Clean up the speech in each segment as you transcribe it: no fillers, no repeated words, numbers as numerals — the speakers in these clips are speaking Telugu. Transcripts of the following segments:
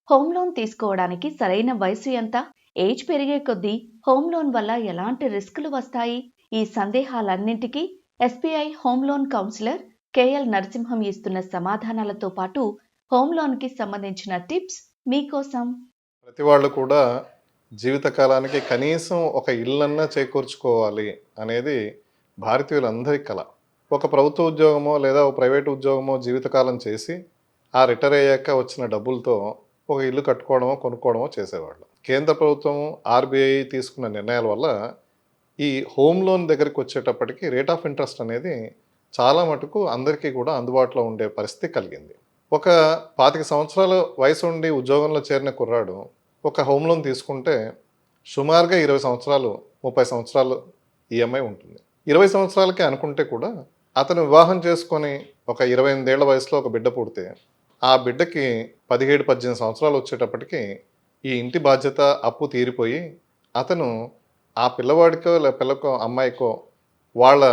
హోమ్ లోన్ తీసుకోవడానికి సరైన వయసు ఎంత? ఏజ్ పెరిగే కొద్దీ హోమ్ లోన్ వల్ల ఎలాంటి రిస్కులు వస్తాయి? ఈ సందేహాలన్నింటికీ SBI home loan counsellor KL Narasimham ఇస్తున్న సమాధానాలతో పాటు హోమ్ లోన్‌కి సంబంధించిన టిప్స్ మీకోసం. ప్రతి వాళ్ళు కూడా జీవితకాలానికి కనీసం ఒక ఇల్లన్నా చేకూర్చుకోవాలి అనేది భారతీయులందరి కల. ఒక ప్రభుత్వ ఉద్యోగమో లేదా ఒక ప్రైవేట్ ఉద్యోగమో జీవితకాలం చేసి ఆ రిటైర్ అయ్యాక వచ్చిన డబ్బులతో ఒక ఇల్లు కట్టుకోవడమో కొనుక్కోవడమో చేసేవాళ్ళు. కేంద్ర ప్రభుత్వం ఆర్బీఐ తీసుకున్న నిర్ణయాల వల్ల ఈ హోమ్ లోన్ దగ్గరికి వచ్చేటప్పటికి రేట్ ఆఫ్ ఇంట్రెస్ట్ అనేది చాలా మటుకు అందరికీ కూడా అందుబాటులో ఉండే పరిస్థితి కలిగింది. ఒక 25 సంవత్సరాల వయసు ఉండి ఉద్యోగంలో చేరిన కుర్రాడు ఒక హోమ్ లోన్ తీసుకుంటే సుమారుగా 20 సంవత్సరాలు 30 సంవత్సరాలు ఈఎంఐ ఉంటుంది. 20 సంవత్సరాలకి అనుకుంటే కూడా అతను వివాహం చేసుకొని ఒక 28 ఏళ్ల వయసులో ఒక బిడ్డ పుడితే ఆ బిడ్డకి 17-18 సంవత్సరాలు వచ్చేటప్పటికి ఈ ఇంటి బాధ్యత అప్పు తీరిపోయి అతను ఆ పిల్లవాడికో పిల్లకో అమ్మాయికో వాళ్ళ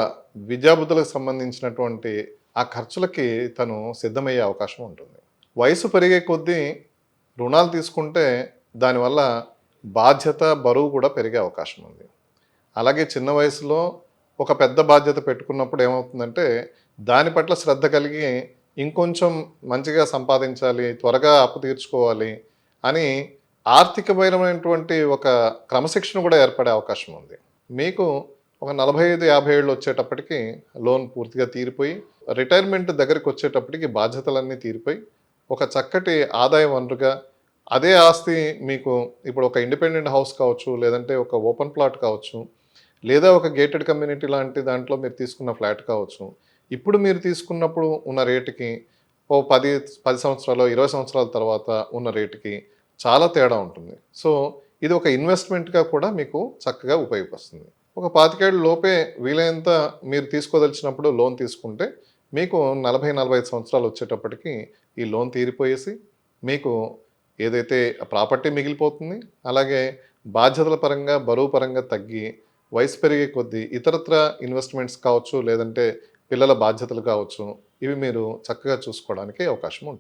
విద్యాబుద్ధులకు సంబంధించినటువంటి ఆ ఖర్చులకి తను సిద్ధమయ్యే అవకాశం ఉంటుంది. వయసు పెరిగే కొద్దీ రుణాలు తీసుకుంటే దానివల్ల బాధ్యత బరువు కూడా పెరిగే అవకాశం ఉంది. అలాగే చిన్న వయసులో ఒక పెద్ద బాధ్యత పెట్టుకున్నప్పుడు ఏమవుతుందంటే దాని పట్ల శ్రద్ధ కలిగి ఇంకొంచెం మంచిగా సంపాదించాలి, త్వరగా అప్పు తీర్చుకోవాలి అని ఆర్థికపరమైనటువంటి ఒక క్రమశిక్షణ కూడా ఏర్పడే అవకాశం ఉంది. మీకు ఒక 45-50 ఏళ్ళు వచ్చేటప్పటికి లోన్ పూర్తిగా తీరిపోయి రిటైర్మెంట్ దగ్గరికి వచ్చేటప్పటికి బాధ్యతలన్నీ తీరిపోయి ఒక చక్కటి ఆదాయ వనరుగా అదే ఆస్తి మీకు ఇప్పుడు ఒక ఇండిపెండెంట్ హౌస్ కావచ్చు, లేదంటే ఒక ఓపెన్ ప్లాట్ కావచ్చు, లేదా ఒక గేటెడ్ కమ్యూనిటీ లాంటి దాంట్లో మీరు తీసుకున్న ఫ్లాట్ కావచ్చు. ఇప్పుడు మీరు తీసుకున్నప్పుడు ఉన్న రేటుకి ఓ 10 సంవత్సరాలు 20 సంవత్సరాల తర్వాత ఉన్న రేటుకి చాలా తేడా ఉంటుంది. సో ఇది ఒక ఇన్వెస్ట్మెంట్గా కూడా మీకు చక్కగా ఉపయోగపడుతుంది. ఒక 25 ఏళ్ళ లోపే వీలైనంత మీరు తీసుకోదలిచినప్పుడు లోన్ తీసుకుంటే మీకు 40-45 సంవత్సరాలు వచ్చేటప్పటికి ఈ లోన్ తీరిపోయేసి మీకు ఏదైతే ప్రాపర్టీ మిగిలిపోతుంది, అలాగే బాధ్యతల పరంగా బరువు పరంగా తగ్గి వయసు పెరిగే కొద్దీ ఇతరత్ర ఇన్వెస్ట్మెంట్స్ కావచ్చు, లేదంటే పిల్లల బాధ్యతలు కావచ్చు, ఇవి మీరు చక్కగా చూసుకోవడానికి అవకాశం ఉంటుంది.